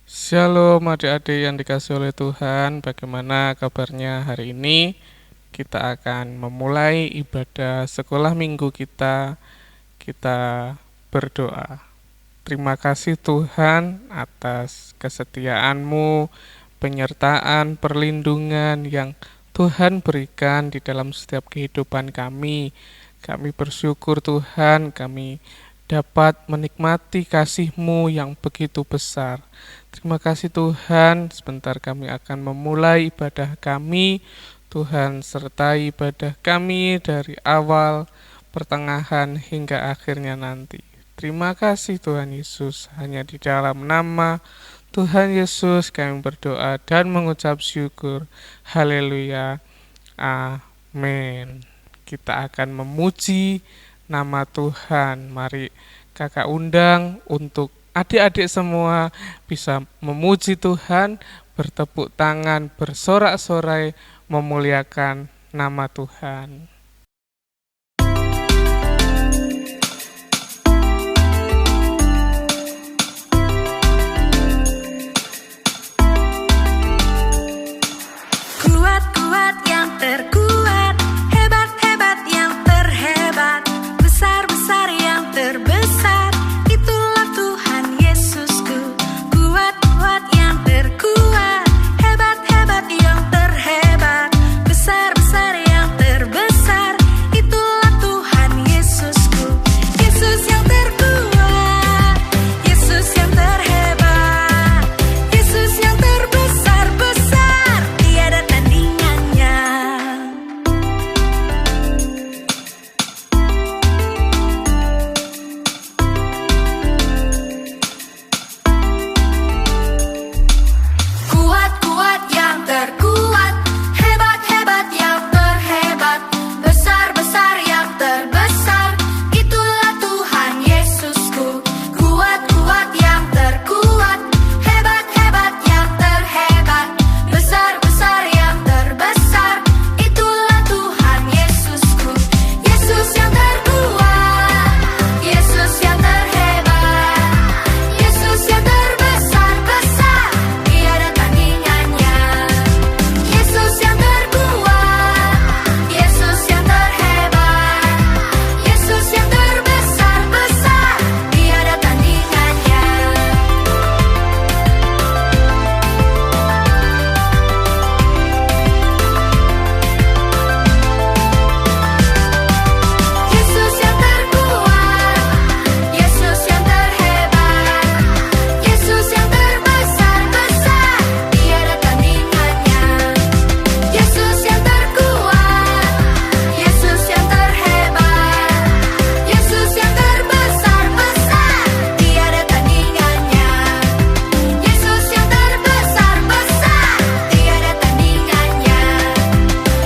Shalom adik-adik yang dikasihi oleh Tuhan, bagaimana kabarnya hari ini? Kita akan memulai ibadah sekolah minggu kita. Kita berdoa. Terima kasih Tuhan atas kesetiaan-Mu, penyertaan, perlindungan yang Tuhan berikan di dalam setiap kehidupan kami. Kami bersyukur Tuhan, kami dapat menikmati kasih-Mu yang begitu besar. Terima kasih Tuhan, sebentar kami akan memulai ibadah kami. Tuhan sertai ibadah kami dari awal, pertengahan, hingga akhirnya nanti. Terima kasih Tuhan Yesus, hanya di dalam nama Tuhan Yesus kami berdoa dan mengucap syukur. Haleluya, amin. Kita akan memuji nama Tuhan. Mari kakak undang untuk adik-adik semua bisa memuji Tuhan, bertepuk tangan, bersorak-sorai, memuliakan nama Tuhan. Kuat-kuat yang terkuat, hebat-hebat yang terhebat, besar-besar yang terbesar, itulah Tuhan Yesusku. Kuat-kuat yang terkuat, hebat-hebat yang terhebat, besar-besar yang terbesar, itulah Tuhan Yesusku. Yesus yang terkuat, Yesus yang terhebat, Yesus yang terbesar-besar, tiada tandingannya. Kuat-kuat yang terkuat, hebat-hebat yang terhebat, besar-besar yang terbesar, itulah Tuhan Yesusku. Kuat-kuat yang terkuat, hebat-hebat yang terhebat, besar-besar yang terbesar, itulah Tuhan Yesusku. Yesus yang terkuat, Yesus yang terhebat, Yesus yang terbesar-besar, tiada tandingannya. Yesus yang terkuat, Yesus yang terhebat, Yesus yang terbesar-besar, tiada tandingannya. Yesus yang terkuat, Yesus yang terhebat, Yesus yang terbesar-besar, tiada tandingannya. Yesus yang terkuat, Yesus yang terhebat, Yesus yang terbesar-besar, tiada tandingannya. Yesus yang terbesar-besar, tiada tandingannya.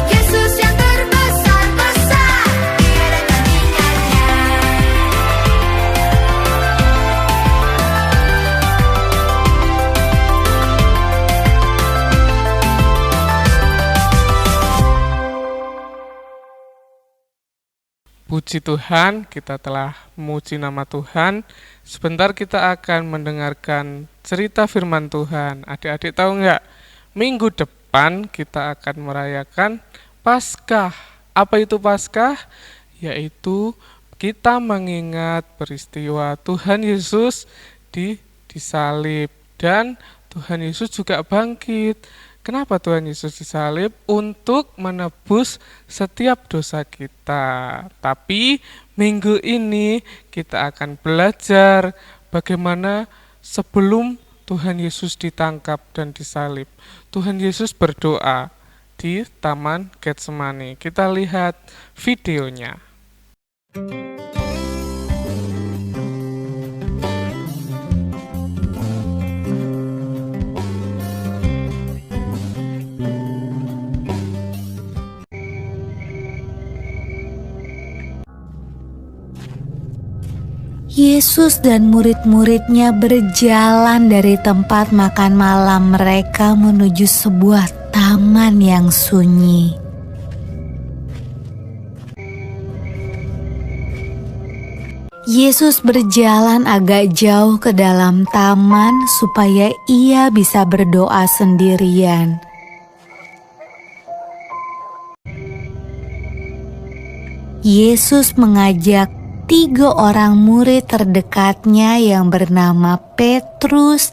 Yesus yang terbesar-besar, tiada Puji Tuhan, kita telah memuji nama Tuhan. Sebentar kita akan mendengarkan cerita firman Tuhan. Adik-adik tahu nggak? Minggu depan kita akan merayakan Paskah. Apa itu Paskah? Yaitu kita mengingat peristiwa Tuhan Yesus disalib dan Tuhan Yesus juga bangkit. Kenapa Tuhan Yesus disalib? Untuk menebus setiap dosa kita. Tapi minggu ini kita akan belajar bagaimana sebelum Tuhan Yesus ditangkap dan disalib. Tuhan Yesus berdoa di Taman Getsemani. Kita lihat videonya. Yesus dan murid-muridnya berjalan dari tempat makan malam mereka menuju sebuah taman yang sunyi. Yesus berjalan agak jauh ke dalam taman supaya ia bisa berdoa sendirian. Yesus mengajak 3 orang murid terdekatnya yang bernama Petrus,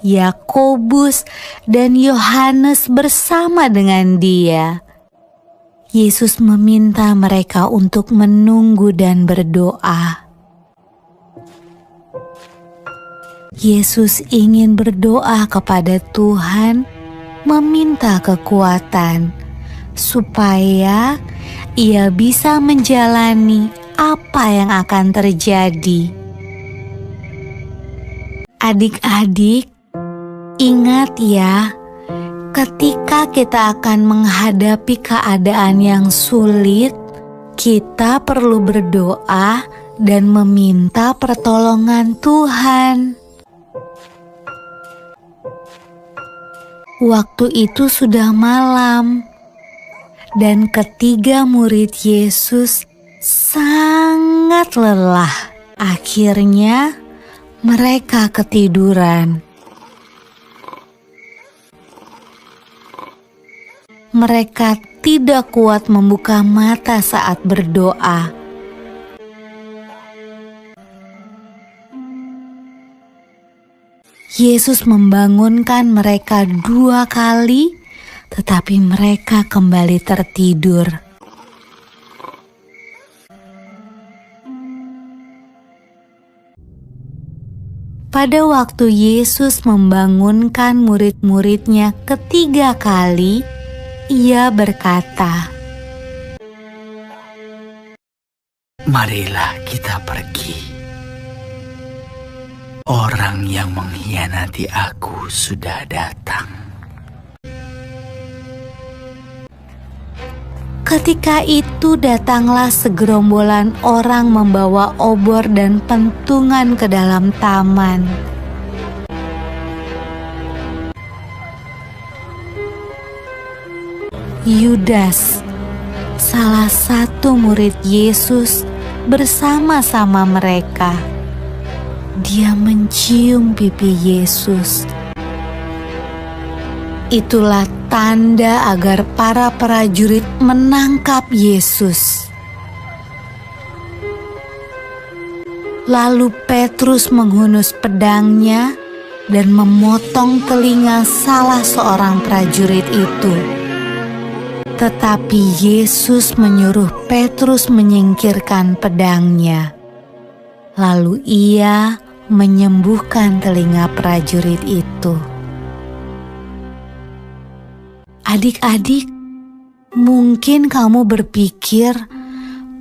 Yakobus, dan Yohanes bersama dengan dia. Yesus meminta mereka untuk menunggu dan berdoa. Yesus ingin berdoa kepada Tuhan, meminta kekuatan, supaya ia bisa menjalani apa yang akan terjadi. Adik-adik, ingat ya, ketika kita akan menghadapi keadaan yang sulit, kita perlu berdoa dan meminta pertolongan Tuhan. Waktu itu sudah malam, dan ketiga murid Yesus sangat lelah. Akhirnya mereka ketiduran. Mereka tidak kuat membuka mata saat berdoa. Yesus membangunkan mereka 2 kali, tetapi mereka kembali tertidur. Pada waktu Yesus membangunkan murid-muridnya ketiga kali, ia berkata, "Marilah kita pergi. Orang yang mengkhianati aku sudah datang." Ketika itu datanglah segerombolan orang membawa obor dan pentungan ke dalam taman. Yudas, salah satu murid Yesus, bersama-sama mereka. Dia mencium pipi Yesus. Itulah tanda agar para prajurit menangkap Yesus. Lalu Petrus menghunus pedangnya dan memotong telinga salah seorang prajurit itu. Tetapi Yesus menyuruh Petrus menyingkirkan pedangnya. Lalu ia menyembuhkan telinga prajurit itu. Adik-adik, mungkin kamu berpikir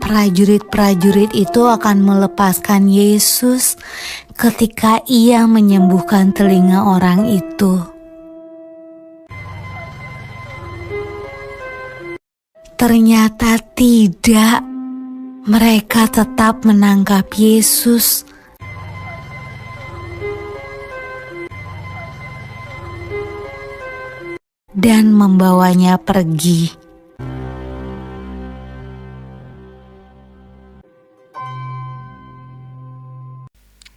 prajurit-prajurit itu akan melepaskan Yesus ketika ia menyembuhkan telinga orang itu. Ternyata tidak. Mereka tetap menangkap Yesus. Dan membawanya pergi.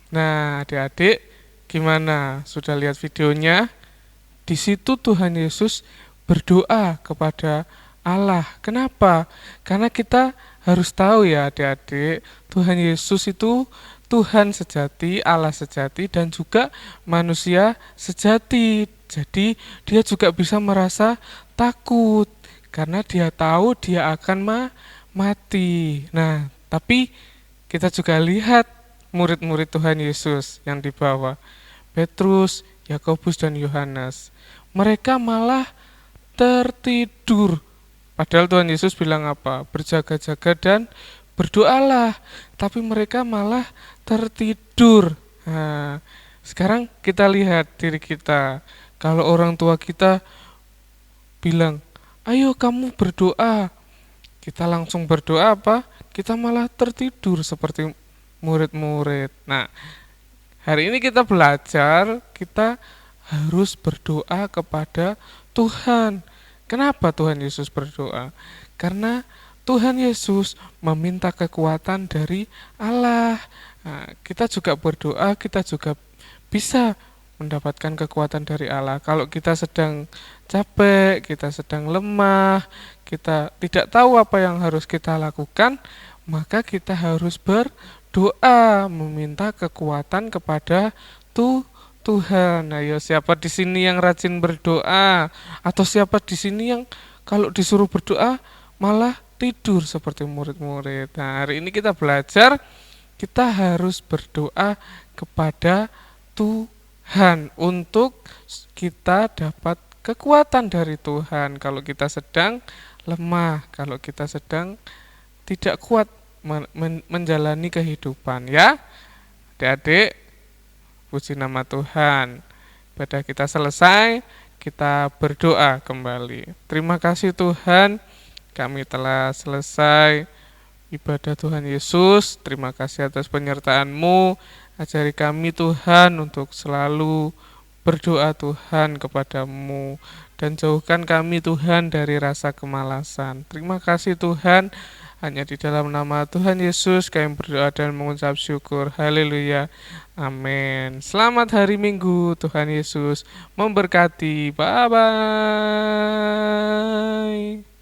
Nah, adik-adik, gimana? Sudah lihat videonya? Di situ Tuhan Yesus berdoa kepada Allah. Kenapa? Karena kita harus tahu ya adik-adik, Tuhan Yesus itu Tuhan sejati, Allah sejati, dan juga manusia sejati. Jadi dia juga bisa merasa takut karena dia tahu dia akan mati. Nah, tapi kita juga lihat murid-murid Tuhan Yesus yang dibawa, Petrus, Yakobus, dan Yohanes. Mereka malah tertidur. Padahal Tuhan Yesus bilang apa? Berjaga-jaga dan berdoalah. Tapi mereka malah tertidur. Nah, sekarang kita lihat diri kita. Kalau orang tua kita bilang, ayo kamu berdoa, kita langsung berdoa apa? Kita malah tertidur seperti murid-murid. Nah, hari ini kita belajar, kita harus berdoa kepada Tuhan. Kenapa Tuhan Yesus berdoa? Karena Tuhan Yesus meminta kekuatan dari Allah. Nah, kita juga berdoa, kita juga bisa mendapatkan kekuatan dari Allah. Kalau kita sedang capek, kita sedang lemah, kita tidak tahu apa yang harus kita lakukan, maka kita harus berdoa, meminta kekuatan kepada Tuhan. Ayo, siapa di sini yang rajin berdoa? Atau siapa di sini yang kalau disuruh berdoa malah tidur seperti murid-murid? Nah, hari ini kita belajar kita harus berdoa kepada Tuhan untuk kita dapat kekuatan dari Tuhan kalau kita sedang lemah, kalau kita sedang tidak kuat menjalani kehidupan, ya. Adik-adik, puji nama Tuhan. Ibadah kita selesai, kita berdoa kembali. Terima kasih Tuhan, kami telah selesai ibadah Tuhan Yesus. Terima kasih atas penyertaan-Mu. Ajari kami Tuhan untuk selalu berdoa Tuhan kepadamu. Dan jauhkan kami Tuhan dari rasa kemalasan. Terima kasih Tuhan. Hanya di dalam nama Tuhan Yesus kami berdoa dan mengucap syukur. Haleluya. Amin. Selamat hari Minggu. Tuhan Yesus memberkati. Bye-bye.